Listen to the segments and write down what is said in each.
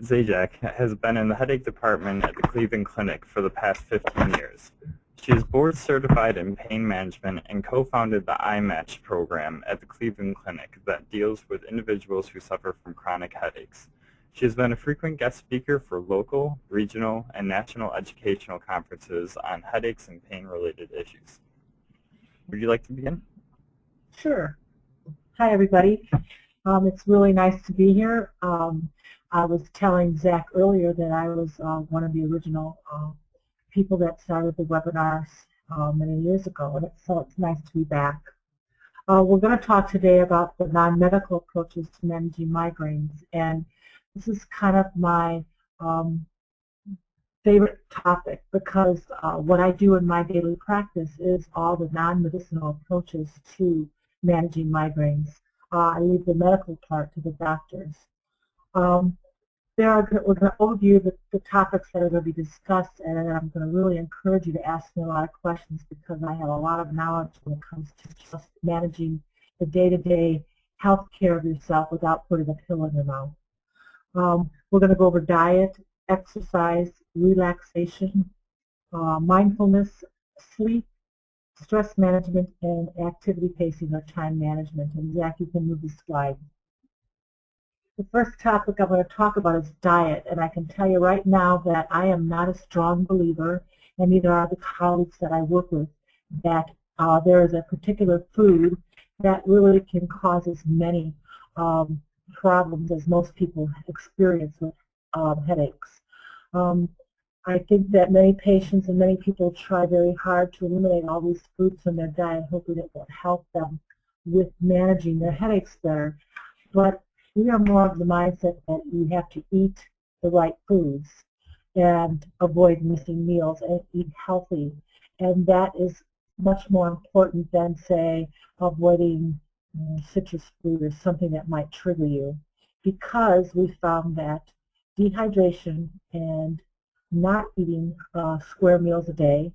Zajac has been in the headache department at the Cleveland Clinic for the past 15 years. She is board certified in pain management and co-founded the iMatch program at the Cleveland Clinic that deals with individuals who suffer from chronic headaches. She has been a frequent guest speaker for local, regional, and national educational conferences on headaches and pain-related issues. Would you like to begin? Sure. Hi, everybody. It's really nice to be here. I was telling Zach earlier that I was one of the original people that started the webinars many years ago, and so it's nice to be back. We're going to talk today about the non-medical approaches to managing migraines, and this is kind of my favorite topic because what I do in my daily practice is all the non-medicinal approaches to managing migraines. I leave the medical part to the doctors. We're going to overview the topics that are going to be discussed, and I'm going to really encourage you to ask me a lot of questions because I have a lot of knowledge when it comes to just managing the day-to-day health care of yourself without putting a pill in your mouth. We're going to go over diet, exercise, relaxation, mindfulness, sleep, stress management, and activity pacing or time management. And Zach, you can move the slide. The first topic I'm going to talk about is diet, and I can tell you right now that I am not a strong believer, and neither are the colleagues that I work with, that there is a particular food that really can cause as many problems as most people experience with headaches. I think that many patients and many people try very hard to eliminate all these foods from their diet, hoping it will help them with managing their headaches better. But we are more of the mindset that you have to eat the right foods and avoid missing meals and eat healthy. And that is much more important than, say, avoiding citrus fruit or something that might trigger you, because we found that dehydration and not eating square meals a day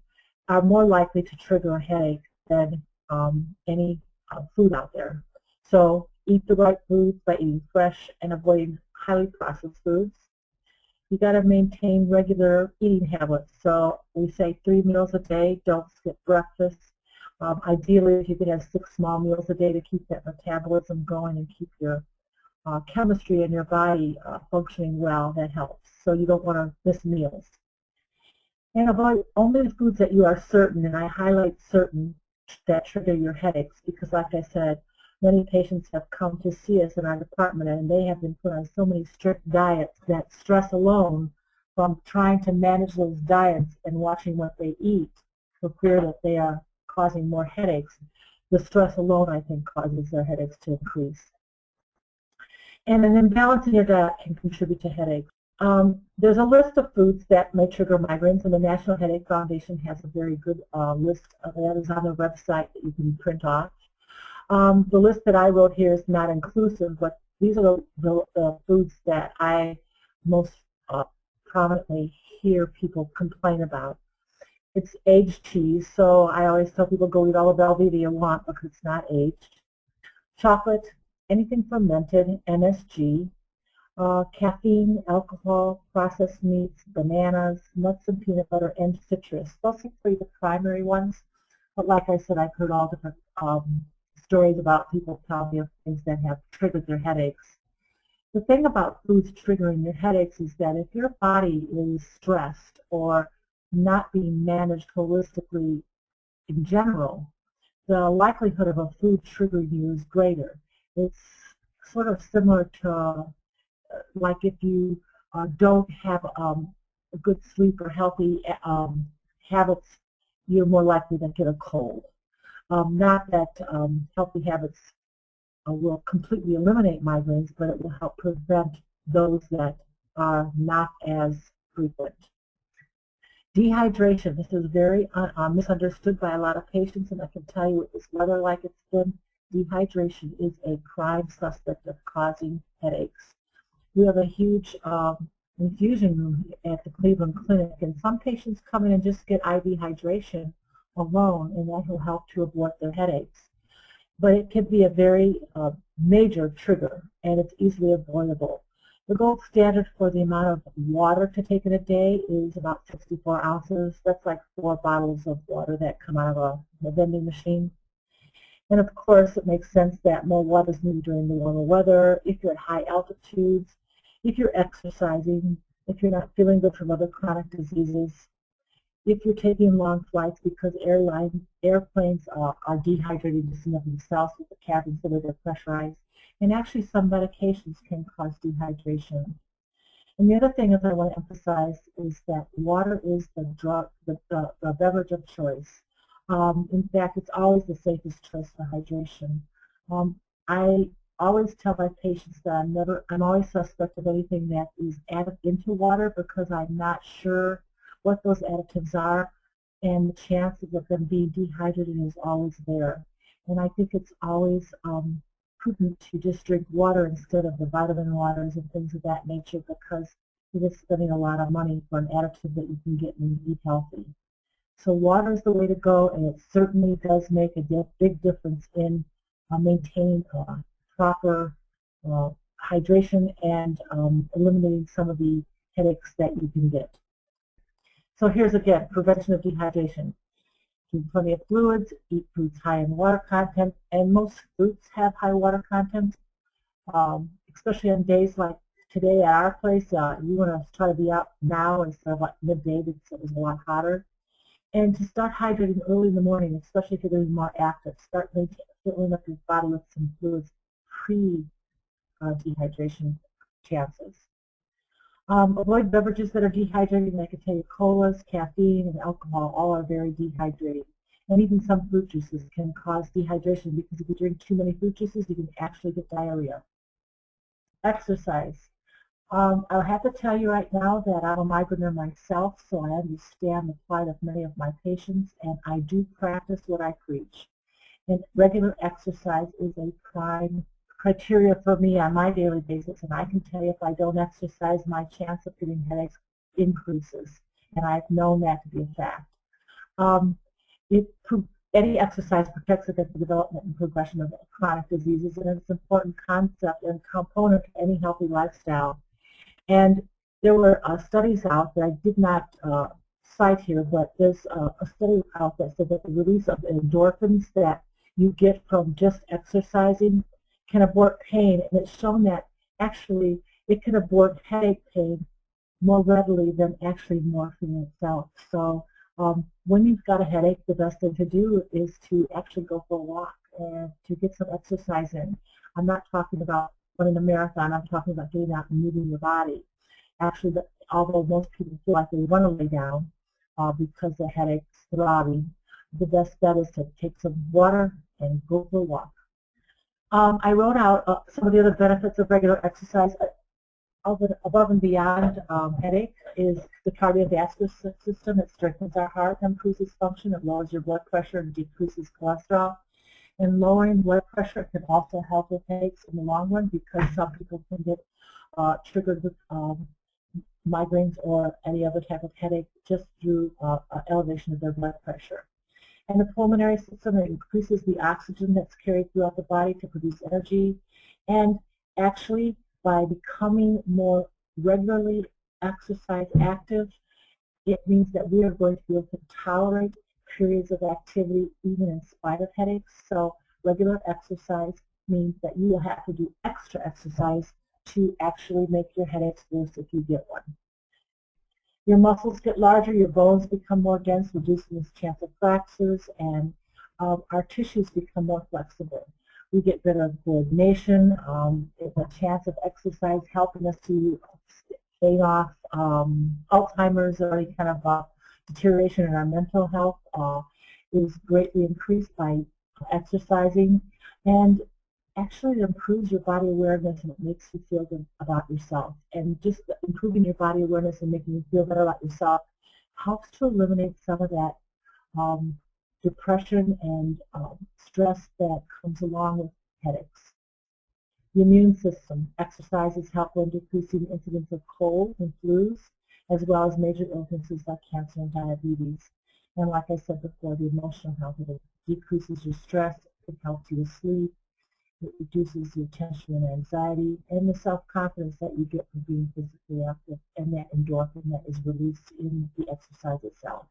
are more likely to trigger a headache than any food out there. So eat the right foods by eating fresh and avoiding highly processed foods. You got to maintain regular eating habits. So we say 3 meals a day, don't skip breakfast. Ideally, if you could have 6 small meals a day to keep that metabolism going and keep your chemistry in your body functioning well, that helps. So you don't want to miss meals. And avoid only the foods that you are certain, and I highlight certain, that trigger your headaches, because like I said, many patients have come to see us in our department and they have been put on so many strict diets that stress alone from trying to manage those diets and watching what they eat for fear that they are causing more headaches. The stress alone, I think, causes their headaches to increase. And an imbalance in your diet can contribute to headaches. There's a list of foods that may trigger migraines, and the National Headache Foundation has a very good list of that is on their website that you can print off. The list that I wrote here is not inclusive, but these are the foods that I most prominently hear people complain about. It's aged cheese, so I always tell people go eat all the Velveeta you want because it's not aged. Chocolate, anything fermented, MSG, caffeine, alcohol, processed meats, bananas, nuts and peanut butter, and citrus. Those are 3 the primary ones, but like I said, I've heard all different stories about people telling me of things that have triggered their headaches. The thing about foods triggering your headaches is that if your body is stressed or not being managed holistically in general, the likelihood of a food triggering you is greater. It's sort of similar to like if you don't have a good sleep or healthy habits, you're more likely to get a cold. Not that healthy habits will completely eliminate migraines, but it will help prevent those that are not as frequent. Dehydration. This is very misunderstood by a lot of patients, and I can tell you with this weather like it's been, dehydration is a prime suspect of causing headaches. We have a huge infusion room at the Cleveland Clinic, and some patients come in and just get IV hydration alone, and that will help to avoid their headaches. But it can be a very major trigger, and it's easily avoidable. The gold standard for the amount of water to take in a day is about 64 ounces. That's like 4 bottles of water that come out of a vending machine. And of course, it makes sense that more water is needed during the warmer weather, if you're at high altitudes, if you're exercising, if you're not feeling good from other chronic diseases, if you're taking long flights, because airplanes are dehydrating just enough themselves with the cabins that are pressurized. And actually some medications can cause dehydration. And the other thing that I want to emphasize is that water is the beverage of choice. In fact, it's always the safest choice for hydration. I always tell my patients that I'm always suspect of anything that is added into water because I'm not sure what those additives are, and the chances of them being dehydrated is always there. And I think it's always prudent to just drink water instead of the vitamin waters and things of that nature, because you're just spending a lot of money for an additive that you can get when you eat healthy. So water is the way to go, and it certainly does make a big difference in maintaining proper hydration and eliminating some of the headaches that you can get. So here's again, prevention of dehydration. Drink plenty of fluids, eat foods high in water content, and most fruits have high water content, especially on days like today at our place. You want to try to be out now instead of like midday because it was a lot hotter. And to start hydrating early in the morning, especially if you're going to be more active, start filling up your body with some fluids pre-dehydration chances. Avoid beverages that are dehydrating, like I tell you, colas, caffeine, and alcohol, all are very dehydrating. And even some fruit juices can cause dehydration because if you drink too many fruit juices, you can actually get diarrhea. Exercise. I'll have to tell you right now that I'm a migraineur myself, so I understand the plight of many of my patients, and I do practice what I preach. And regular exercise is a prime criteria for me on my daily basis, and I can tell you if I don't exercise, my chance of getting headaches increases, and I've known that to be a fact. Any exercise protects against the development and progression of chronic diseases, and it's an important concept and component to any healthy lifestyle. And there were studies out that I did not cite here, but there's a study out that said that the release of endorphins that you get from just exercising can abort pain, and it's shown that actually it can abort headache pain more readily than actually morphine itself. So when you've got a headache, the best thing to do is to actually go for a walk and to get some exercise in. I'm not talking about running a marathon, I'm talking about getting out and moving your body. Actually, although most people feel like they want to lay down because the headache's throbbing, the best bet is to take some water and go for a walk. I wrote out some of the other benefits of regular exercise. Above and beyond headache is the cardiovascular system. It strengthens our heart, improves its function, it lowers your blood pressure and decreases cholesterol. And lowering blood pressure can also help with headaches in the long run because some people can get triggered with migraines or any other type of headache just through elevation of their blood pressure. And the pulmonary system, it increases the oxygen that's carried throughout the body to produce energy. And actually, by becoming more regularly exercise active, it means that we are going to be able to tolerate periods of activity even in spite of headaches. So regular exercise means that you will have to do extra exercise to actually make your headaches worse if you get one. Your muscles get larger, your bones become more dense, reducing the chance of fractures, and our tissues become more flexible. We get better coordination, the chance of exercise helping us to stave off Alzheimer's or any kind of deterioration in our mental health is greatly increased by exercising, and actually it improves your body awareness and it makes you feel good about yourself. And just improving your body awareness and making you feel better about yourself helps to eliminate some of that depression and stress that comes along with headaches. The immune system. Exercise is helpful in decreasing the incidence of colds and flus, as well as major illnesses like cancer and diabetes. And like I said before, the emotional health, it decreases your stress, it helps you to sleep, It reduces your tension and anxiety and the self-confidence that you get from being physically active and that endorphin that is released in the exercise itself.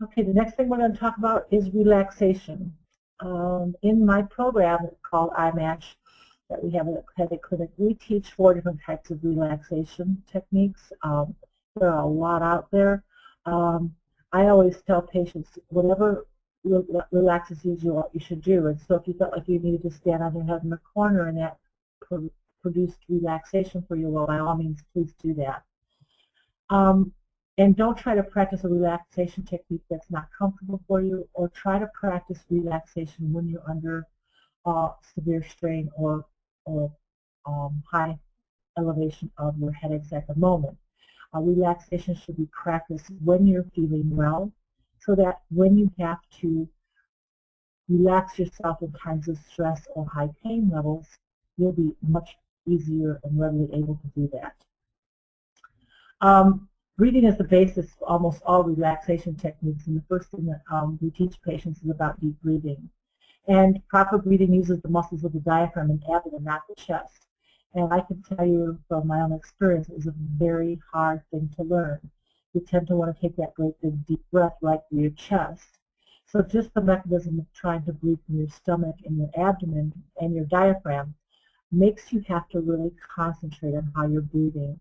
Okay, the next thing we're going to talk about is relaxation. In my program called iMatch that we have at Headache Clinic, we teach 4 different types of relaxation techniques. There are a lot out there. I always tell patients, whatever relaxes you, you should do. And so if you felt like you needed to stand on your head in the corner and that produced relaxation for you, well, by all means, please do that. And don't try to practice a relaxation technique that's not comfortable for you, or try to practice relaxation when you're under severe strain or high elevation of your headaches at the moment. Relaxation should be practiced when you're feeling well, so that when you have to relax yourself in times of stress or high pain levels, you'll be much easier and readily able to do that. Breathing is the basis of almost all relaxation techniques, and the first thing that we teach patients is about deep breathing. And proper breathing uses the muscles of the diaphragm and abdomen, not the chest. And I can tell you from my own experience, it is a very hard thing to learn. You tend to want to take that great big deep breath right through your chest. So just the mechanism of trying to breathe from your stomach and your abdomen and your diaphragm makes you have to really concentrate on how you're breathing.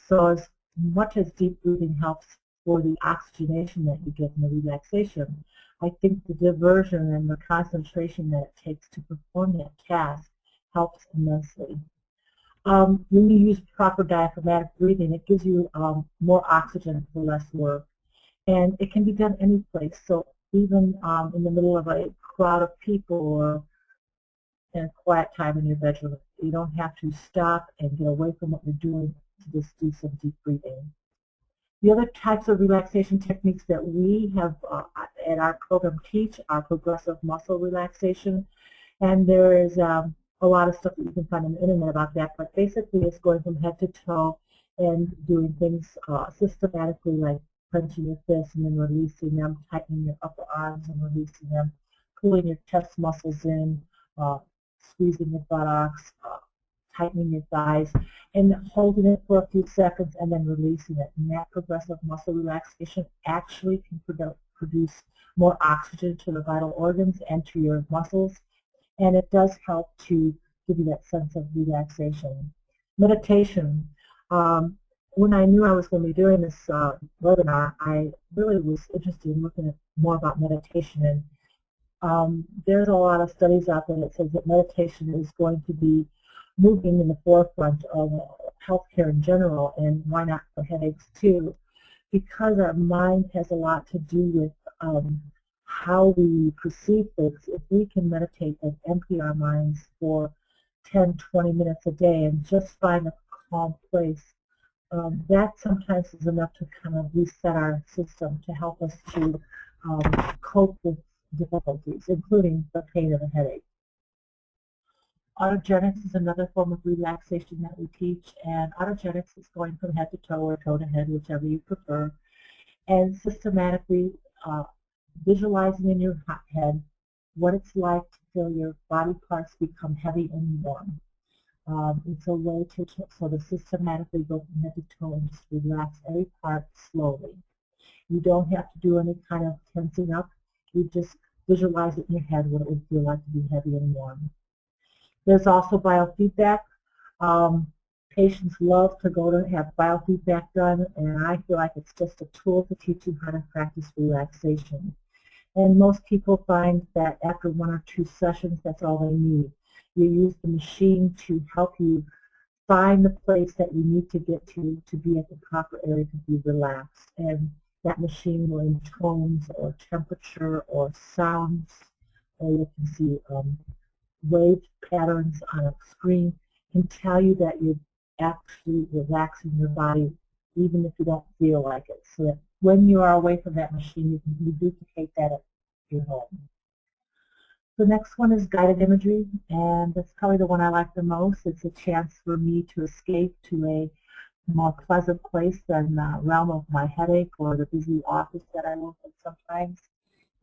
So as much as deep breathing helps for the oxygenation that you get in the relaxation, I think the diversion and the concentration that it takes to perform that task helps immensely. When you use proper diaphragmatic breathing, it gives you more oxygen for less work. And it can be done any place. So even in the middle of a crowd of people or in a quiet time in your bedroom, you don't have to stop and get away from what you're doing to just do some deep breathing. The other types of relaxation techniques that we have at our program teach are progressive muscle relaxation. And there is a lot of stuff that you can find on the internet about that, but basically it's going from head to toe and doing things systematically, like clenching your fists and then releasing them, tightening your upper arms and releasing them, pulling your chest muscles in, squeezing your buttocks, tightening your thighs, and holding it for a few seconds and then releasing it. And that progressive muscle relaxation actually can produce more oxygen to the vital organs and to your muscles, and it does help to give you that sense of relaxation. Meditation. When I knew I was going to be doing this webinar, I really was interested in looking at more about meditation. And there's a lot of studies out there that says that meditation is going to be moving in the forefront of healthcare in general, and why not for headaches too, because our mind has a lot to do with how we perceive things. If we can meditate and empty our minds for 10, 20 minutes a day and just find a calm place, that sometimes is enough to kind of reset our system to help us to cope with difficulties, including the pain of a headache. Autogenics is another form of relaxation that we teach, and autogenics is going from head to toe or toe to head, whichever you prefer, and systematically visualizing in your head what it's like to feel your body parts become heavy and warm. It's a way to sort of systematically go from head to toe and just relax every part slowly. You don't have to do any kind of tensing up. You just visualize it in your head what it would feel like to be heavy and warm. There's also biofeedback. Patients love to go to have biofeedback done, and I feel like it's just a tool to teach you how to practice relaxation. And most people find that after 1 or 2 sessions, that's all they need. You use the machine to help you find the place that you need to get to be at the proper area to be relaxed. And that machine will, in tones or temperature or sounds, or you can see wave patterns on a screen, can tell you that you're actually relaxing your body even if you don't feel like it. So that when you are away from that machine, you can duplicate that at your home. The next one is guided imagery, and that's probably the one I like the most. It's a chance for me to escape to a more pleasant place than the realm of my headache or the busy office that I work in sometimes.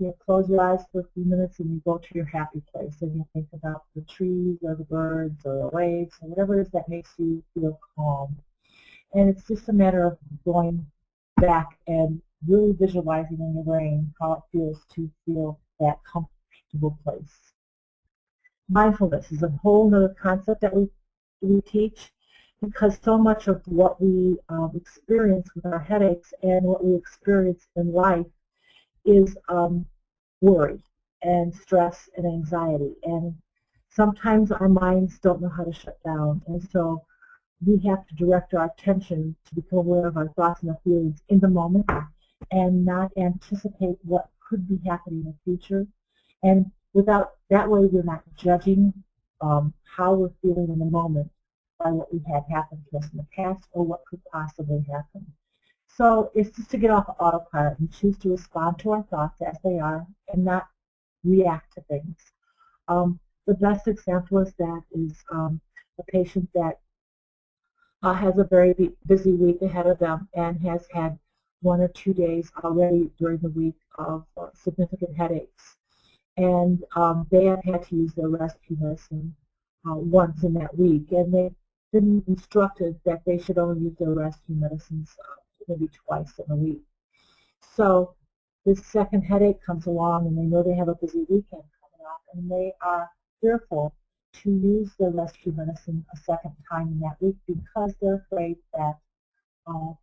You close your eyes for a few minutes and you go to your happy place and you think about the trees or the birds or the waves or whatever it is that makes you feel calm. And it's just a matter of going back and really visualizing in your brain how it feels to feel that comfortable place. Mindfulness is a whole other concept that we teach, because so much of what we experience with our headaches and what we experience in life is worry and stress and anxiety. And sometimes our minds don't know how to shut down. And so we have to direct our attention to become aware of our thoughts and our feelings in the moment and not anticipate what could be happening in the future. And without that way, we're not judging how we're feeling in the moment by what we had happen to us in the past or what could possibly happen. So it's just to get off autopilot and choose to respond to our thoughts as they are and not react to things. The best example of that is a patient that has a very busy week ahead of them and has had 1 or 2 days already during the week of significant headaches. And they have had to use their rescue medicine once in that week. And they've been instructed that they should only use their rescue medicines maybe twice in a week. So this second headache comes along and they know they have a busy weekend coming up and they are fearful to use their rescue medicine a second time in that week because they're afraid that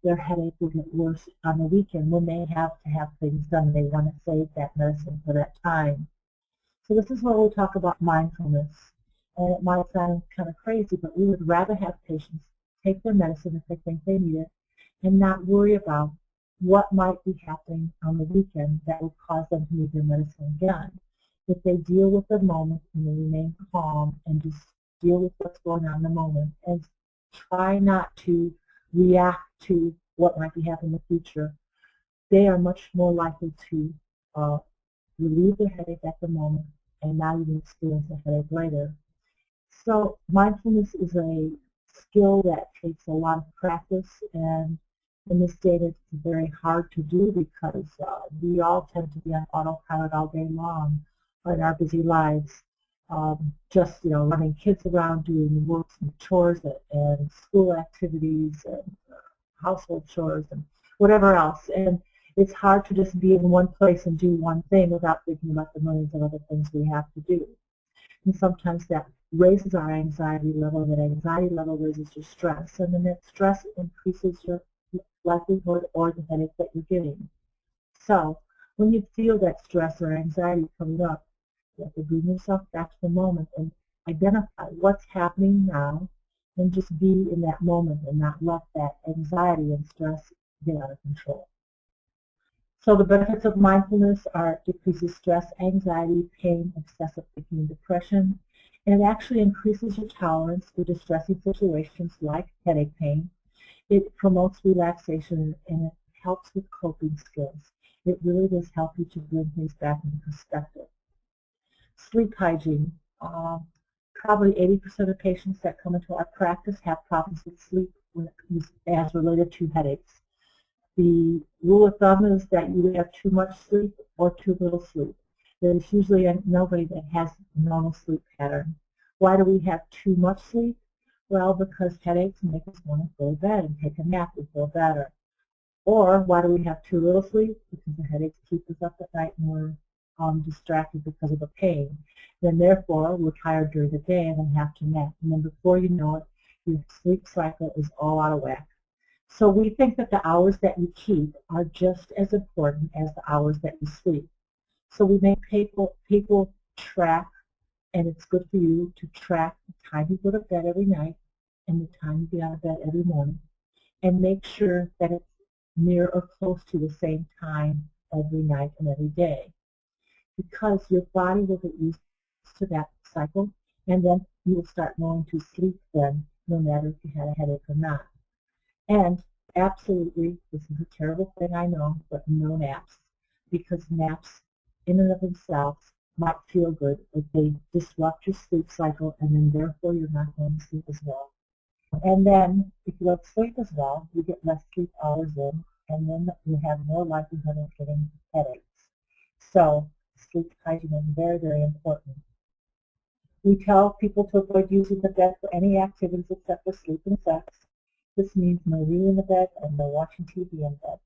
their headache will get worse on the weekend when they have to have things done. They want to save that medicine for that time. So this is where we talk about mindfulness. And it might sound kind of crazy, but we would rather have patients take their medicine if they think they need it and not worry about what might be happening on the weekend that would cause them to need their medicine again. If they deal with the moment and they remain calm and just deal with what's going on in the moment and try not to react to what might be happening in the future, they are much more likely to relieve their headache at the moment and not even experience a headache later. So mindfulness is a skill that takes a lot of practice, and in this day it's very hard to do because we all tend to be on autopilot all day long in our busy lives, just running kids around, doing works and chores and school activities and household chores and whatever else. And it's hard to just be in one place and do one thing without thinking about the millions of other things we have to do. And sometimes that raises our anxiety level, and that anxiety level raises your stress, and then that stress increases your likelihood or the headache that you're getting. So when you feel that stress or anxiety coming up, you have to bring yourself back to the moment and identify what's happening now and just be in that moment and not let that anxiety and stress get out of control. So the benefits of mindfulness are decreases stress, anxiety, pain, excessive thinking, and depression. And it actually increases your tolerance for distressing situations like headache pain. It promotes relaxation and it helps with coping skills. It really does help you to bring things back into perspective. Sleep hygiene. Probably 80% of patients that come into our practice have problems with sleep as related to headaches. The rule of thumb is that you have too much sleep or too little sleep. There's usually nobody that has a normal sleep pattern. Why do we have too much sleep? Well, because headaches make us want to go to bed and take a nap and feel better. Or why do we have too little sleep? Because the headaches keep us up at night and we're distracted because of the pain. Then therefore, we're tired during the day and then have to nap. And then before you know it, your sleep cycle is all out of whack. So we think that the hours that you keep are just as important as the hours that you sleep. So we make people track, and it's good for you to track the time you go to bed every night and the time you get out of bed every morning, and make sure that it's near or close to the same time every night and every day. Because your body will get used to that cycle, and then you will start knowing to sleep then, no matter if you had a headache or not. And absolutely, this is a terrible thing, I know, but no naps, because naps in and of themselves might feel good, but they disrupt your sleep cycle, and then therefore you're not going to sleep as well. And then if you don't sleep as well, you get less sleep hours in, and then you have more likelihood of getting headaches. So sleep hygiene is very, very important. We tell people to avoid using the bed for any activities except for sleep and sex. This means no reading in the bed and no watching TV in bed.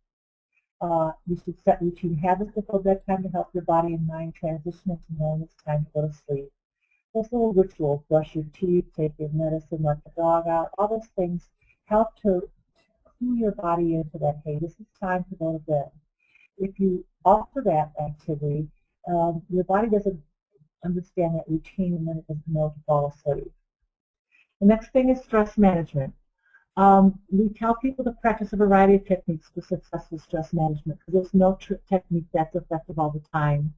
You should set routine habits before bedtime to help your body and mind transition into knowing it's time to go to sleep. Those little rituals, brush your teeth, take your medicine, let the dog out, all those things help to clue your body into that, hey, this is time to go to bed. If you alter that activity, your body doesn't understand that routine and then it doesn't know to fall asleep. The next thing is stress management. We tell people to practice a variety of techniques for successful stress management because there's no technique that's effective all the time.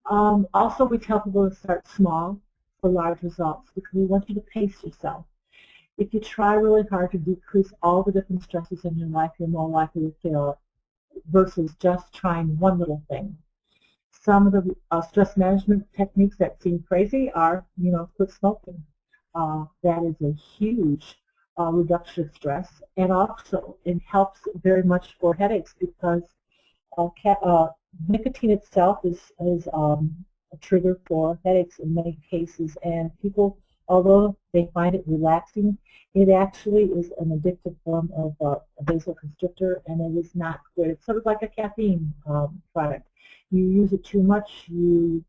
Also, we tell people to start small for large results because we want you to pace yourself. If you try really hard to decrease all the different stresses in your life, you're more likely to fail versus just trying one little thing. Some of the stress management techniques that seem crazy are, quit smoking. That is a huge reduction of stress, and also it helps very much for headaches because nicotine itself is a trigger for headaches in many cases, and people, although they find it relaxing, it actually is an addictive form of a vasoconstrictor, and it is not good. It's sort of like a caffeine product. You use it too much, you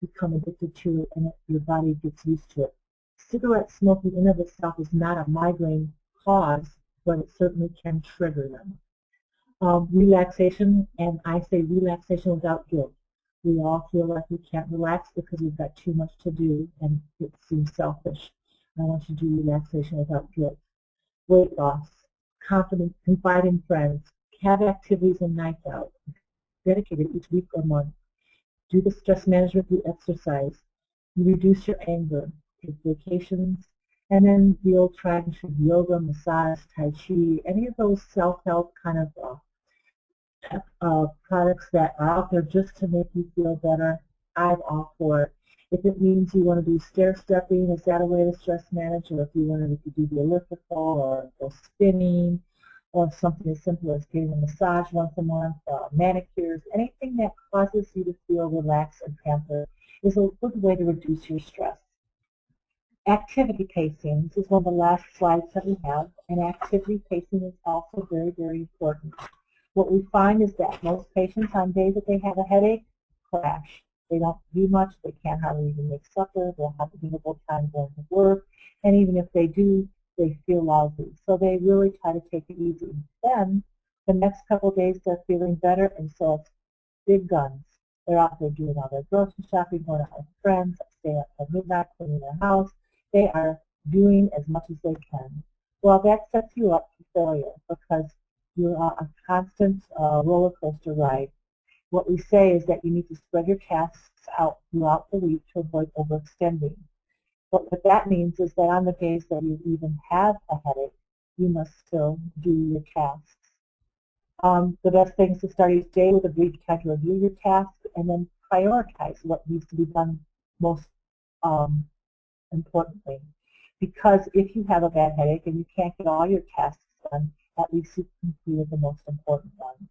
become addicted to it, and your body gets used to it. Cigarette smoking in of itself is not a migraine cause, but it certainly can trigger them. Relaxation, and I say relaxation without guilt. We all feel like we can't relax because we've got too much to do, and it seems selfish. I want you to do relaxation without guilt. Weight loss, confidence, confide in friends, have activities and nights out, dedicated each week or month. Do the stress management through exercise. You reduce your anger, take vacations, and then the old tried and true yoga, massage, tai chi, any of those self-help kind of products that are out there just to make you feel better, I'm all for it. If it means you want to do stair-stepping, is that a way to stress manage? Or if you want to do the elliptical or go spinning, or something as simple as getting a massage once a month, manicures, anything that causes you to feel relaxed and pampered is a good way to reduce your stress. Activity pacing, this is one of the last slides that we have, and activity pacing is also very, very important. What we find is that most patients on days that they have a headache crash. They don't do much, they can't hardly even make supper, they'll have a difficult time going to work, and even if they do, they feel lousy. So they really try to take it easy. Then, the next couple of days they're feeling better, and so it's big guns. They're out there doing all their grocery shopping, going out with friends, stay up till midnight, cleaning their house. They are doing as much as they can. Well, that sets you up for failure because you're on a constant roller coaster ride. What we say is that you need to spread your tasks out throughout the week to avoid overextending. But what that means is that on the days that you even have a headache, you must still do your tasks. The best thing is to start each day with a brief time to review your tasks and then prioritize what needs to be done most importantly. Because if you have a bad headache and you can't get all your tasks done, at least you've completed the most important ones.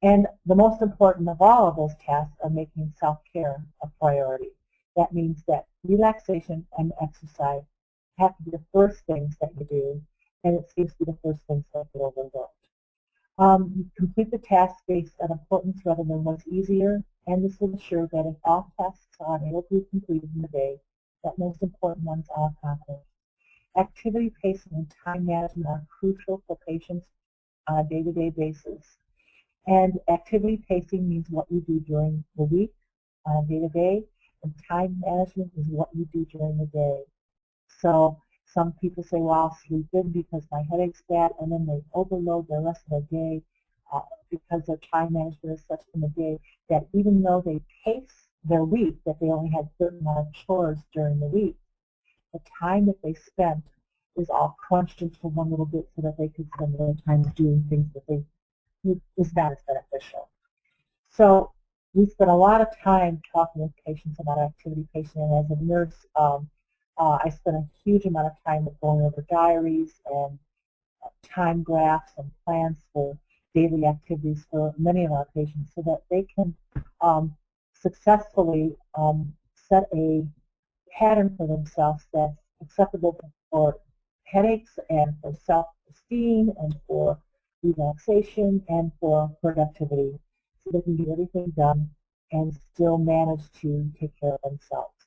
And the most important of all of those tasks are making self-care a priority. That means that relaxation and exercise have to be the first things that you do, and it seems to be the first things that get overlooked. You complete the task based on importance rather than what's easier, and this will ensure that if all tasks are unable to be completed in the day, that most important ones are accomplished. Activity pacing and time management are crucial for patients on a day-to-day basis. And activity pacing means what you do during the week, on a day-to-day, and time management is what you do during the day. So some people say, well, I'll sleep in because my headache's bad, and then they overload the rest of the day because their time management is such in the day that even though they pace their week, that they only had a certain amount of chores during the week, the time that they spent is all crunched into one little bit so that they could spend their time doing things that they is not as beneficial. So we spend a lot of time talking with patients about activity pacing, and as a nurse, I spend a huge amount of time going over diaries and time graphs and plans for daily activities for many of our patients so that they can successfully set a pattern for themselves that's acceptable for headaches and for self-esteem and for relaxation and for productivity, so they can get everything done and still manage to take care of themselves.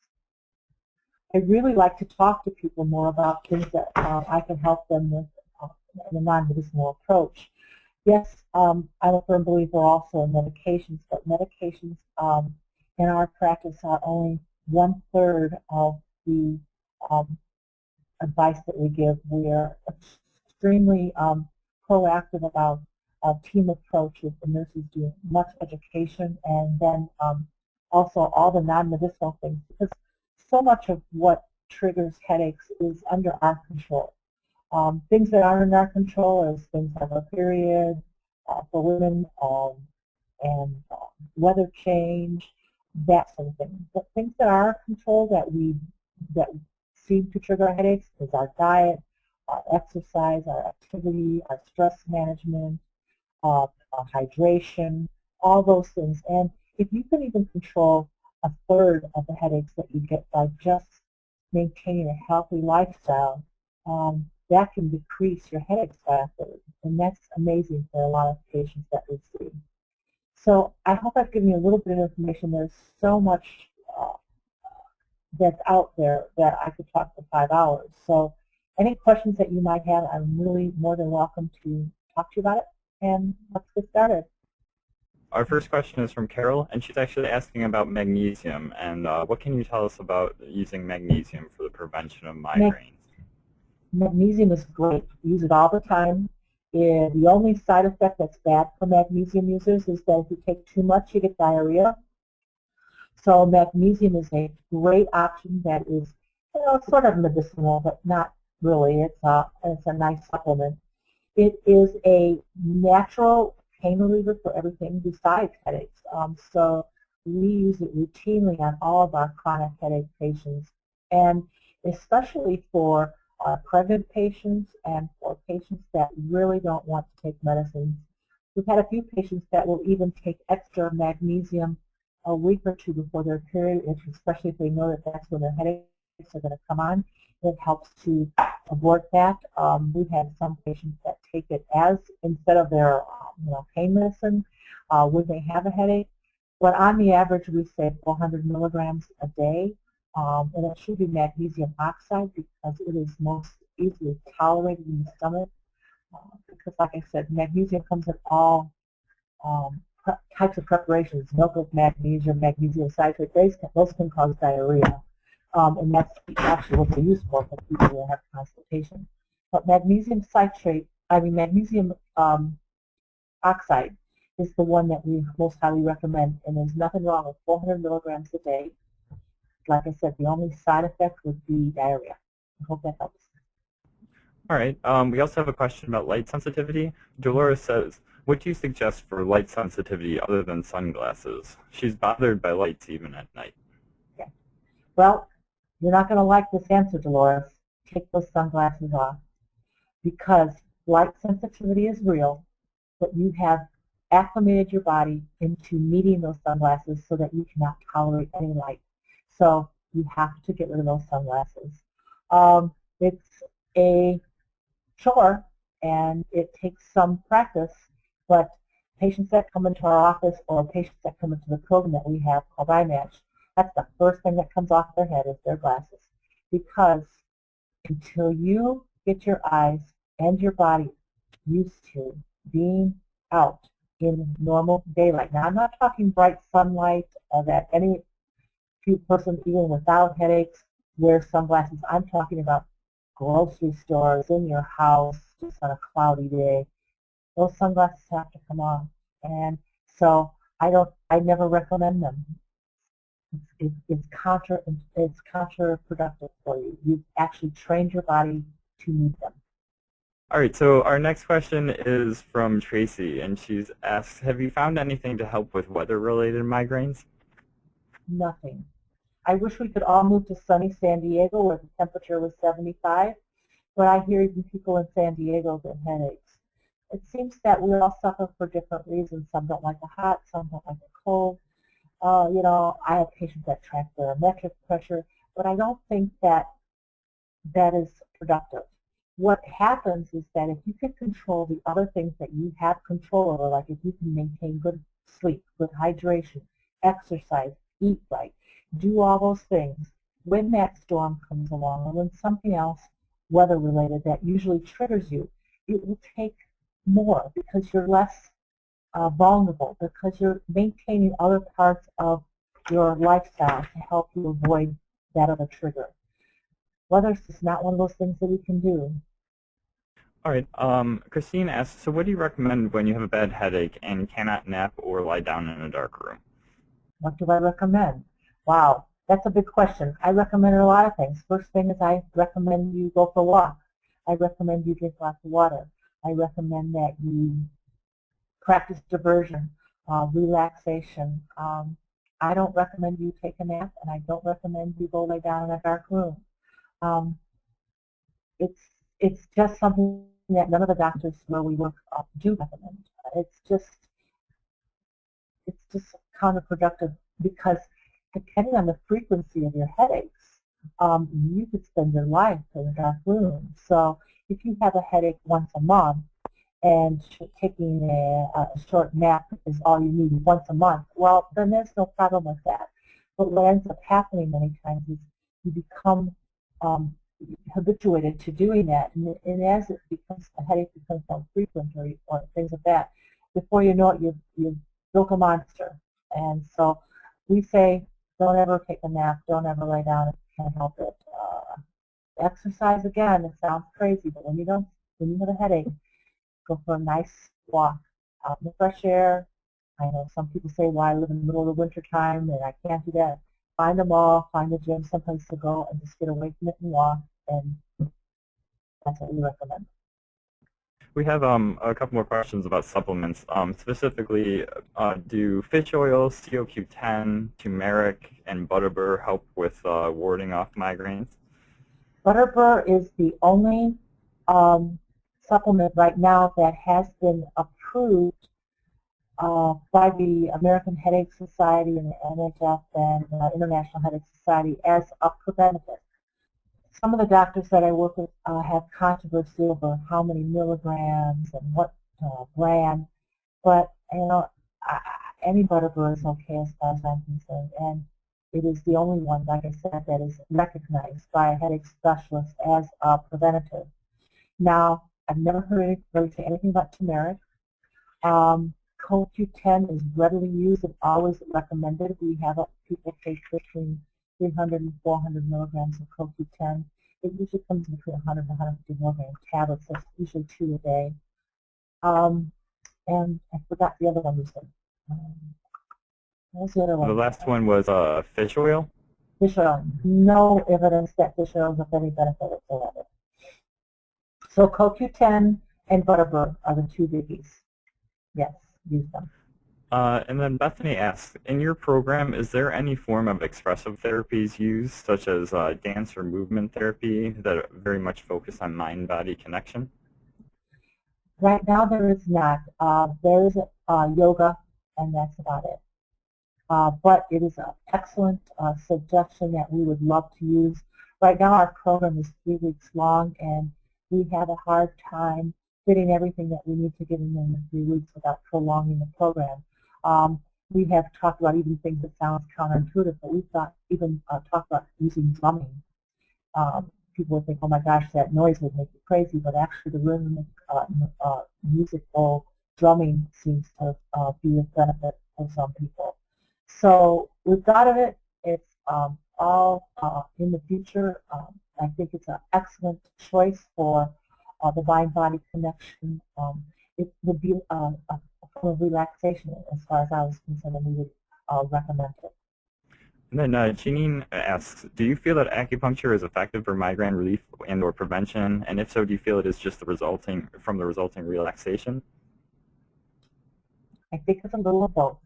I really like to talk to people more about things that I can help them with in a non-medicinal approach. Yes, I'm a firm believer also in medications, but medications in our practice are only 1/3 of the advice that we give. We are extremely proactive about a team approach with the nurses doing much education and then also all the non-medicinal things, because so much of what triggers headaches is under our control. Things that aren't in our control is things like a period for women and weather change, that sort of thing. But things that are controlled that seem to trigger headaches is our diet, our exercise, our activity, our stress management, our hydration, all those things. And if you can even control 1/3 of the headaches that you get by just maintaining a healthy lifestyle, that can decrease your headaches by 1/3. And that's amazing for a lot of patients that we see. So I hope I've given you a little bit of information. There's so much that's out there that I could talk for 5 hours. So any questions that you might have, I'm really more than welcome to talk to you about it. And let's get started. Our first question is from Carol, and she's actually asking about magnesium. And what can you tell us about using magnesium for the prevention of migraines? Magnesium is great. Use it all the time. The only side effect that's bad for magnesium users is that if you take too much, you get diarrhea. So magnesium is a great option that is, sort of medicinal, but not really. It's a nice supplement. It is a natural pain reliever for everything besides headaches. So we use it routinely on all of our chronic headache patients, and especially for pregnant patients and for patients that really don't want to take medicines. We've had a few patients that will even take extra magnesium a week or two before their period, especially if they know that that's when their headaches are going to come on. It helps to abort that. We've had some patients that take it as instead of their pain medicine when they have a headache. But on the average, we say 400 milligrams a day. And it should be magnesium oxide because it is most easily tolerated in the stomach. Because, like I said, magnesium comes in all types of preparations. Milk with magnesium, magnesium citrate, those can cause diarrhea. And that's actually what they use for people who have constipation. But magnesium oxide is the one that we most highly recommend. And there's nothing wrong with 400 milligrams a day. Like I said, the only side effect would be diarrhea. I hope that helps. All right. We also have a question about light sensitivity. Dolores says, what do you suggest for light sensitivity other than sunglasses? She's bothered by lights even at night. Okay. Well, you're not going to like this answer, Dolores. Take those sunglasses off. Because light sensitivity is real, but you have acclimated your body into needing those sunglasses so that you cannot tolerate any light. So you have to get rid of those sunglasses. It's a chore and it takes some practice, but patients that come into our office or patients that come into the program that we have called iMatch, that's the first thing that comes off their head is their glasses. Because until you get your eyes and your body used to being out in normal daylight. Now I'm not talking bright sunlight that any person, even without headaches, wears sunglasses. I'm talking about grocery stores, in your house, just on a cloudy day. Those sunglasses have to come off. And so I never recommend them. It's counterproductive for you. You've actually trained your body to need them. All right, so our next question is from Tracy, and she's asked, have you found anything to help with weather-related migraines? Nothing. I wish we could all move to sunny San Diego where the temperature was 75, but I hear even people in San Diego get headaches. it seems that we all suffer for different reasons. Some don't like the hot, some don't like the cold. You know, I have patients that track barometric pressure, but I don't think that that is productive. What happens is that if you can control the other things that you have control over, like if you can maintain good sleep, good hydration, exercise, eat right, do all those things, when that storm comes along or when something else weather-related that usually triggers you, it will take more because you're less vulnerable, because you're maintaining other parts of your lifestyle to help you avoid that other trigger. Weather is not one of those things that we can do. All right. Christine asks, so what do you recommend when you have a bad headache and cannot nap or lie down in a dark room? What do I recommend? Wow, that's a big question. I recommend a lot of things. First thing is I recommend you go for a walk. I recommend you drink lots of water. I recommend that you practice diversion, relaxation. I don't recommend you take a nap, and I don't recommend you go lay down in a dark room. Um, it's just something that none of the doctors where we work do recommend. It's just counterproductive because depending on the frequency of your headaches, you could spend your life in a dark room. So if you have a headache once a month and taking a short nap is all you need once a month, well, then there's no problem with that. But what ends up happening many times is you become habituated to doing that, and as it becomes, a headache becomes more frequent or things like that, before you know it, you've built a monster. And so we say, don't ever take a nap, don't ever lay down if you can't help it. Exercise, again, it sounds crazy, but when you have a headache, go for a nice walk out in the fresh air. I know some people say, well, I live in the middle of the winter time and I can't do that. Find a mall, find a gym, someplace to go and just get away from it and walk, and that's what we recommend. We have a couple more questions about supplements. Specifically, do fish oil, CoQ10, turmeric, and butterbur help with warding off migraines? Butterbur is the only supplement right now that has been approved by the American Headache Society and the NHF and International Headache Society as a preventative. Some of the doctors that I work with have controversy over how many milligrams and what brand, but you know, any butterbur is okay as far as I'm concerned, and it is the only one, like I said, that is recognized by a headache specialist as a preventative. Now, I've never heard anybody say anything about turmeric. CoQ10 is readily used and always recommended. We have people take between 300 and 400 milligrams of CoQ10. It usually comes between 100 and 150 milligram tablets. That's usually 2 a day. And I forgot the other one you said. What was the other one? The last one was fish oil. Fish oil. No evidence that fish oil is of any benefit whatsoever. So CoQ10 and butterbur are the 2 biggies. Yes, use them. And then Bethany asks, in your program, is there any form of expressive therapies used, such as dance or movement therapy, that are very much focus on mind-body connection? Right now there is not. There is yoga, and that's about it. But it is an excellent suggestion that we would love to use. Right now our program is 3 weeks long, and we have a hard time fitting everything that we need to get in the 3 weeks without prolonging the program. We have talked about even things that sound counterintuitive, but we've even talked about using drumming. People would think, oh my gosh, that noise would make you crazy, but actually the rhythmic musical drumming seems to be of benefit for some people. So we've got it. It's all in the future. I think it's an excellent choice for the mind-body connection. It would be a form of relaxation as far as I was concerned, and we would recommend it. And then Janine asks, do you feel that acupuncture is effective for migraine relief and or prevention? And if so, do you feel it is just the resulting relaxation? I think it's a little of both.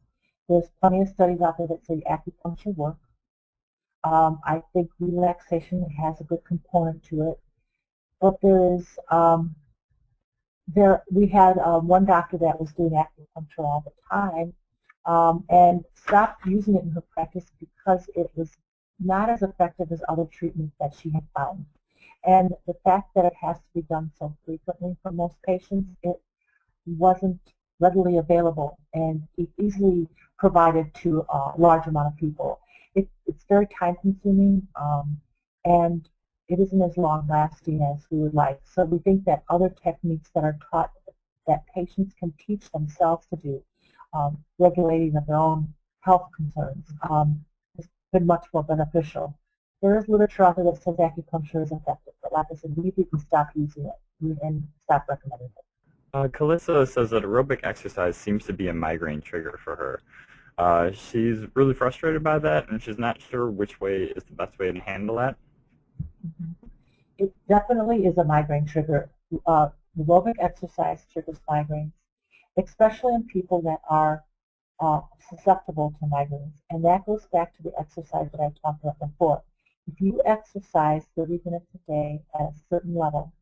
There's plenty of studies out there that say acupuncture works. I think relaxation has a good component to it. But we had one doctor that was doing acupuncture all the time and stopped using it in her practice because it was not as effective as other treatments that she had found. And the fact that it has to be done so frequently for most patients, it wasn't readily available and easily provided to a large amount of people. It's very time consuming and it isn't as long lasting as we would like. So we think that other techniques that are taught that patients can teach themselves to do, regulating of their own health concerns, has been much more beneficial. There is literature out there that says acupuncture is effective, but like I said, we think we stop using it and stop recommending it. Calissa says that aerobic exercise seems to be a migraine trigger for her. She's really frustrated by that, and she's not sure which way is the best way to handle that. It definitely is a migraine trigger. Aerobic exercise triggers migraines, especially in people that are susceptible to migraines. And that goes back to the exercise that I talked about before. If you exercise 30 minutes a day at a certain level,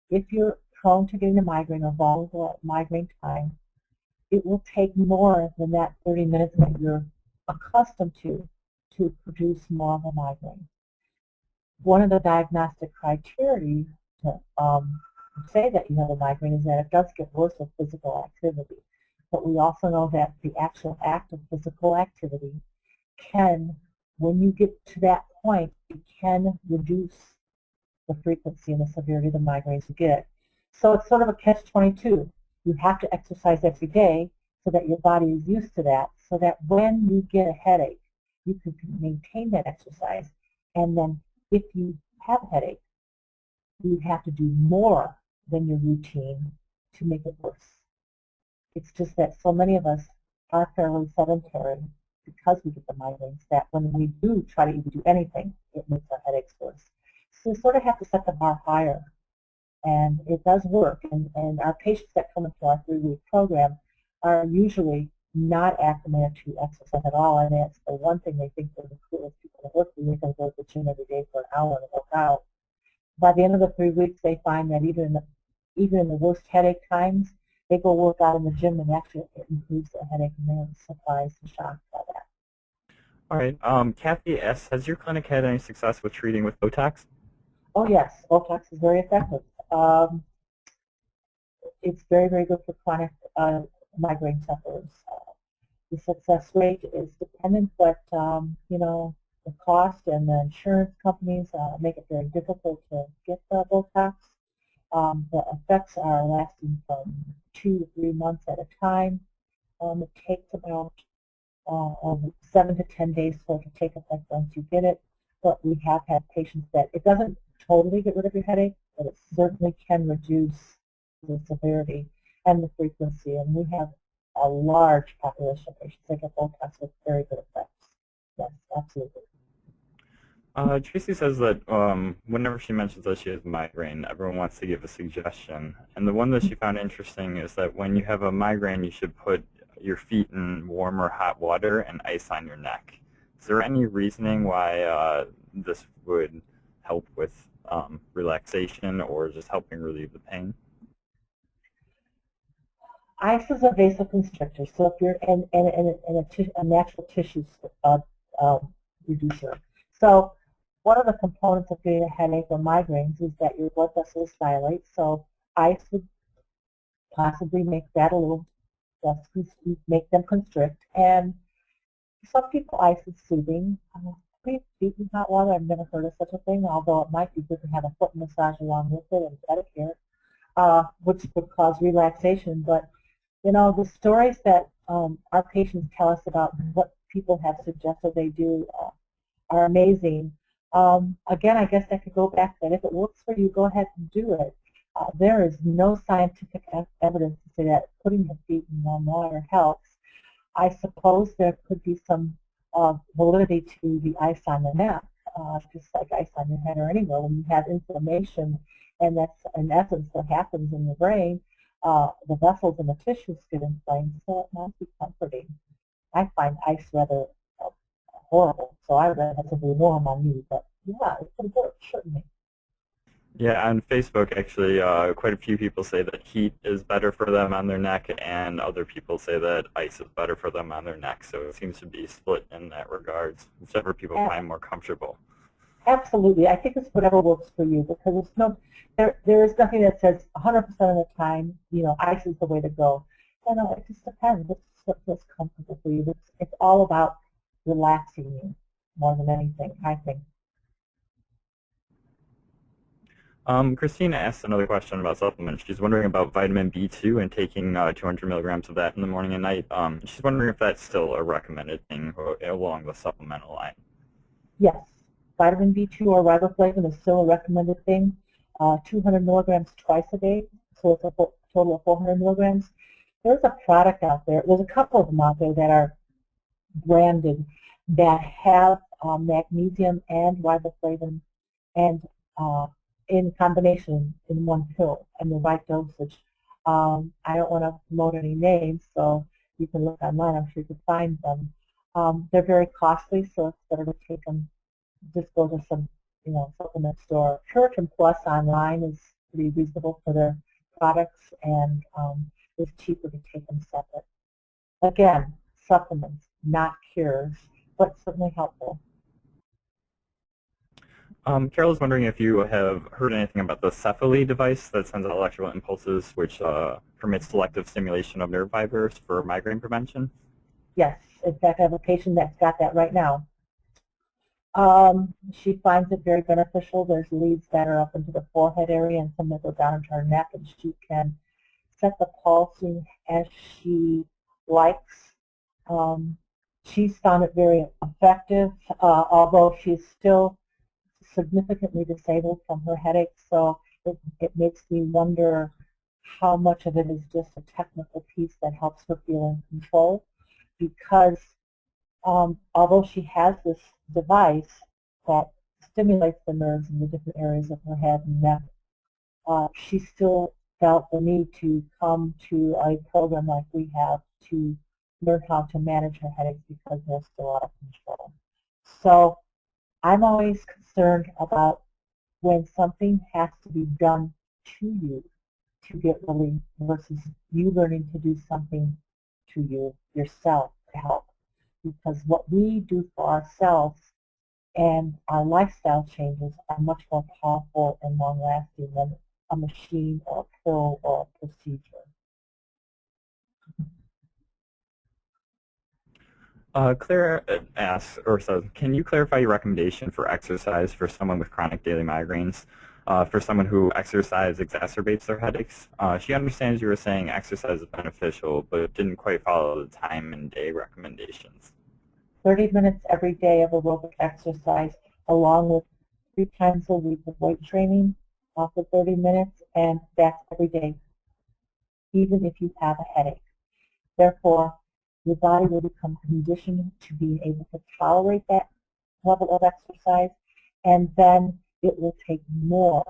if you're prone to getting a migraine or vulnerable at migraine time, it will take more than that 30 minutes that you're accustomed to produce more of a migraine. One of the diagnostic criteria to say that you have a migraine is that it does get worse with physical activity. But we also know that the actual act of physical activity can, when you get to that point, it can reduce the frequency and the severity of the migraines you get. So it's sort of a catch-22. You have to exercise every day so that your body is used to that, so that when you get a headache, you can maintain that exercise. And then if you have a headache, you have to do more than your routine to make it worse. It's just that so many of us are fairly sedentary because we get the migraines that when we do try to even do anything, it makes our headaches worse. So we sort of have to set the bar higher. And it does work. And our patients that come into our 3-week program are usually not acclimated to exercise at all. And that's the one thing they think they're the coolest people to work with. They're going to go to the gym every day for an hour and work out. By the end of the 3 weeks, they find that even in the worst headache times, they go work out in the gym and actually it improves their headache, and they're surprised and shocked by that. All right. Kathy S., has your clinic had any success with treating with Botox? Oh yes, Botox is very effective. It's very, very good for chronic migraine sufferers. The success rate is dependent, but you know, the cost and the insurance companies make it very difficult to get Botox. The effects are lasting from 2 to 3 months at a time. It takes about 7 to 10 days for it to take effect once you get it. But we have had patients that it doesn't totally get rid of your headache, but it certainly can reduce the severity and the frequency. And we have a large population of patients that get Botox with very good effects. Yes, absolutely. Tracy says that whenever she mentions that she has migraine, everyone wants to give a suggestion. And the one that she found interesting is that when you have a migraine, you should put your feet in warm or hot water and ice on your neck. Is there any reasoning why this would help with relaxation or just helping relieve the pain? Ice is a vasoconstrictor, so if you're a natural tissue reducer. So one of the components of getting a headache or migraines is that your blood vessels dilate. So ice would possibly make that a little, make them constrict. And some people, ice is soothing. Feet in hot water, I've never heard of such a thing, although it might be good to have a foot massage along with it and pedicure, which would cause relaxation. But you know, the stories that our patients tell us about what people have suggested they do are amazing. Again, I guess I could go back to that. If it works for you, go ahead and do it. There is no scientific evidence to say that putting your feet in warm water helps. I suppose there could be some validity to the ice on the neck, just like ice on your head or anywhere. When you have inflammation, and that's in essence what happens in your brain, the vessels and the tissues get inflamed, so it might be comforting. I find ice rather horrible, so I would have something warm on me, but yeah, it could work, certainly. Yeah, on Facebook, actually, quite a few people say that heat is better for them on their neck, and other people say that ice is better for them on their neck. So it seems to be split in that regards, whichever people find more comfortable. Absolutely. I think it's whatever works for you because it's no, there is nothing that says 100% of the time, ice is the way to go. No, it just depends. What's what feels comfortable for you. It's all about relaxing you more than anything, I think. Christina asked another question about supplements. She's wondering about vitamin B2 and taking 200 milligrams of that in the morning and night. She's wondering if that's still a recommended thing along the supplemental line. Yes, vitamin B2 or riboflavin is still a recommended thing. 200 milligrams twice a day, so it's a total of 400 milligrams. There's a product out there. There's a couple of them out there that are branded that have magnesium and riboflavin and in combination in one pill and the right dosage. I don't want to promote any names, so you can look online. I'm sure you can find them. They're very costly, so it's better to take them. Just go to some, supplement store. Puritan Plus online is pretty reasonable for their products, and it's cheaper to take them separate. Again, supplements, not cures, but certainly helpful. Carol's wondering if you have heard anything about the Cephally device that sends out electrical impulses, which permits selective stimulation of nerve fibers for migraine prevention. Yes, in fact, I have a patient that's got that right now. She finds it very beneficial. There's leads that are up into the forehead area and some that go down into her neck, and she can set the pulsing as she likes. She's found it very effective, although she's still significantly disabled from her headaches, so it makes me wonder how much of it is just a technical piece that helps her feel in control, because although she has this device that stimulates the nerves in the different areas of her head and neck, she still felt the need to come to a program like we have to learn how to manage her headaches because they're still out of control. So I'm always concerned about when something has to be done to you to get relief versus you learning to do something to you yourself to help. Because what we do for ourselves and our lifestyle changes are much more powerful and long-lasting than a machine or a pill or a procedure. Claire asks, or says, can you clarify your recommendation for exercise for someone with chronic daily migraines? For someone who exercise exacerbates their headaches? She understands you were saying exercise is beneficial, but didn't quite follow the time and day recommendations. 30 minutes every day of aerobic exercise along with 3 times a week of weight training for 30 minutes, and that's every day, even if you have a headache. Therefore, your body will become conditioned to being able to tolerate that level of exercise, and then it will take more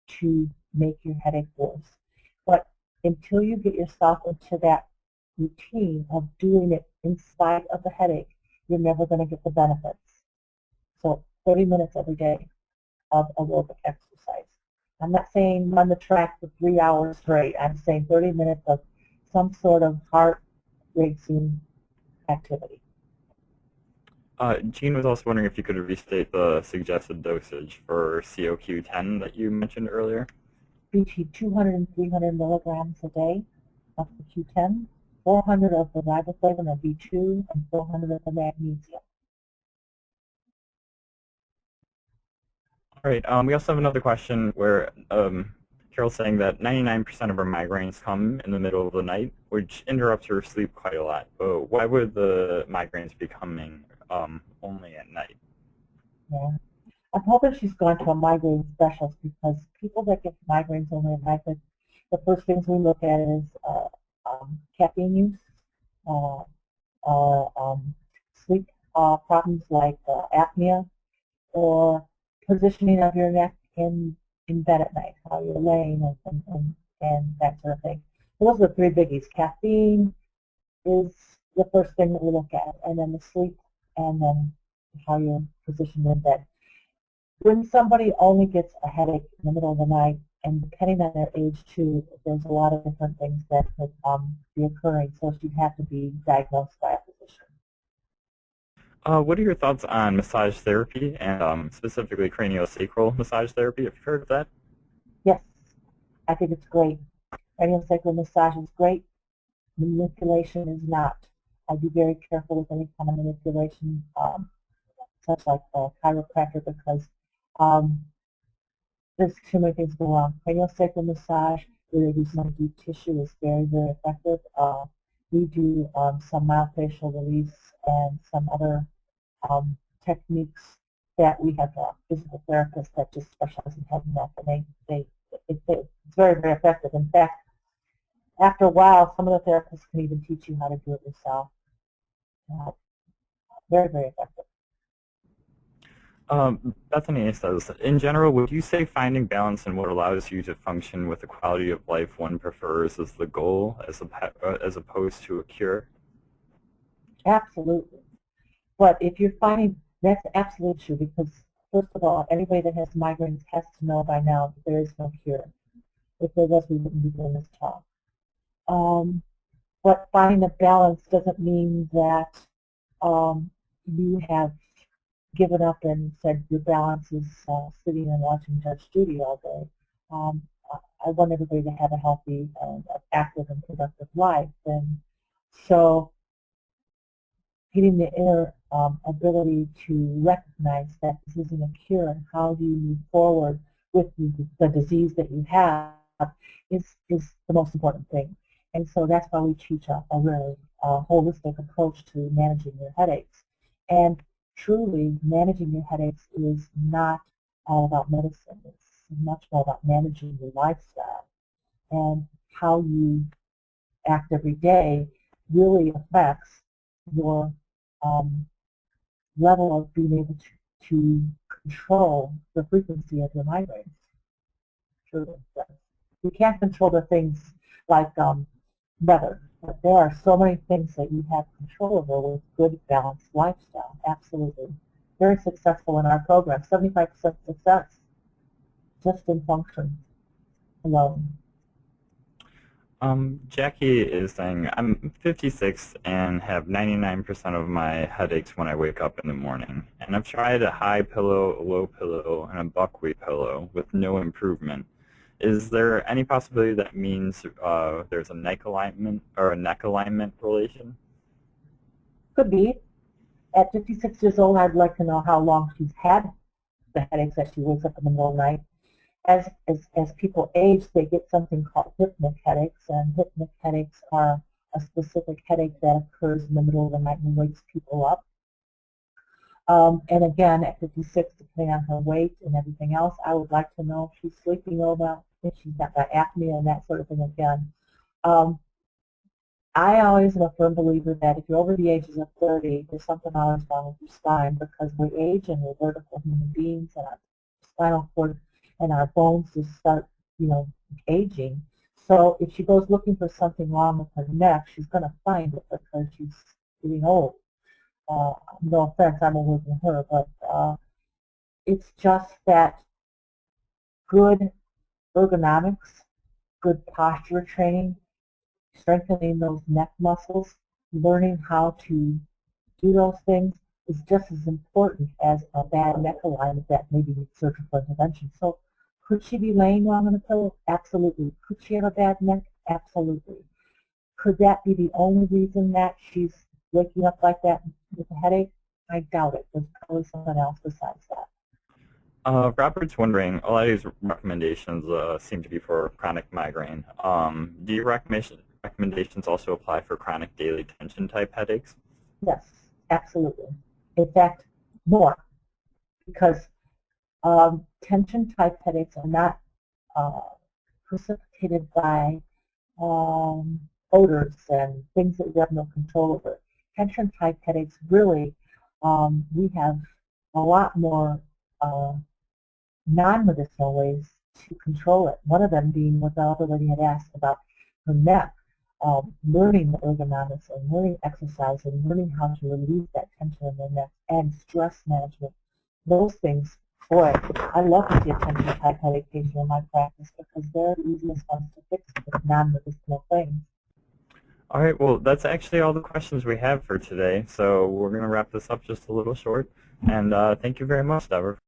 to make your headache worse. But until you get yourself into that routine of doing it in spite of the headache, you're never going to get the benefits. So 30 minutes every day of aerobic exercise. I'm not saying run the track for 3 hours straight. I'm saying 30 minutes of some sort of heart-racing activity. Jean was also wondering if you could restate the suggested dosage for COQ10 that you mentioned earlier. Between 200 and 300 milligrams a day of the Q10, 400 of the riboflavin or B2, and 400 of the magnesium. All right. We also have another question where Carol's saying that 99% of her migraines come in the middle of the night, which interrupts her sleep quite a lot. But why would the migraines be coming only at night? Yeah. I'm hoping she's gone to a migraine specialist because people that get migraines only at night, the first things we look at is caffeine use, sleep problems like apnea, or positioning of your neck in bed at night, how you're laying and that sort of thing. So those are the 3 biggies. Caffeine is the first thing that we look at, and then the sleep, and then how you're positioned in bed. When somebody only gets a headache in the middle of the night, and depending on their age too, there's a lot of different things that could be occurring, so she'd have to be diagnosed by a physician. What are your thoughts on massage therapy and specifically craniosacral massage therapy? Have you heard of that? Yes, I think it's great. Craniosacral massage is great. Manipulation is not. I'd be very careful with any kind of manipulation, such like chiropractor, because there's too many things go wrong. Craniosacral massage, where they do some deep tissue, is very, very effective. We do some mild facial release and some other techniques that we have physical therapists that just specialize in head and neck, and it's very, very effective. In fact, after a while, some of the therapists can even teach you how to do it yourself. Very, very effective. Bethany says, in general, would you say finding balance in what allows you to function with the quality of life one prefers is the goal as opposed to a cure? Absolutely. But if you're finding, that's absolutely true, because first of all, anybody that has migraines has to know by now that there is no cure. If there was, we wouldn't be doing this talk. But finding a balance doesn't mean that you have given up and said your balance is sitting and watching Judge Judy all day. I want everybody to have a healthy, active, and productive life. And so getting the inner ability to recognize that this isn't a cure and how do you move forward with the disease that you have is the most important thing. And so that's why we teach a really holistic approach to managing your headaches. And truly, managing your headaches is not all about medicine. It's much more about managing your lifestyle. And how you act every day really affects your level of being able to control the frequency of your migraines. Truly. You can't control the things like weather, but there are so many things that you have control over with good, balanced lifestyle. Absolutely. Very successful in our program. 75% success just in function alone. Jackie is saying, I'm 56 and have 99% of my headaches when I wake up in the morning. And I've tried a high pillow, a low pillow, and a buckwheat pillow with no improvement. Is there any possibility that means there's a neck alignment or a neck alignment relation? Could be. At 56 years old, I'd like to know how long she's had the headaches that she wakes up in the middle of the night. As people age, they get something called hypnic headaches, and hypnic headaches are a specific headache that occurs in the middle of the night and wakes people up. And again, at 56, depending on her weight and everything else, I would like to know if she's sleeping well, if she's got that apnea and that sort of thing again. I always am a firm believer that if you're over the ages of 30, there's something always wrong with your spine, because we age and we're vertical human beings, and our spinal cord and our bones just start, aging. So if she goes looking for something wrong with her neck, she's going to find it because she's getting old. No offense, I'm older than her, but it's just that good ergonomics, good posture training, strengthening those neck muscles, learning how to do those things is just as important as a bad neck alignment that maybe needs surgical intervention. So could she be laying wrong on a pillow? Absolutely. Could she have a bad neck? Absolutely. Could that be the only reason that she's waking up like that with a headache? I doubt it. There's probably something else besides that. Robert's wondering, a lot of these recommendations seem to be for chronic migraine. Do your recommendations also apply for chronic daily tension type headaches? Yes, absolutely. In fact, more, because tension type headaches are not precipitated by odors and things that we have no control over. Tension type headaches, really, we have a lot more non-medicinal ways to control it. One of them being what the other lady had asked about her neck. Learning the ergonomics and learning exercise and learning how to relieve that tension in the neck and stress management. Those things boy, I love to see a attention type headache patient in my practice because they're the easiest ones to fix with non-medicinal things. All right, well, that's actually all the questions we have for today, so we're going to wrap this up just a little short. And thank you very much, Deborah.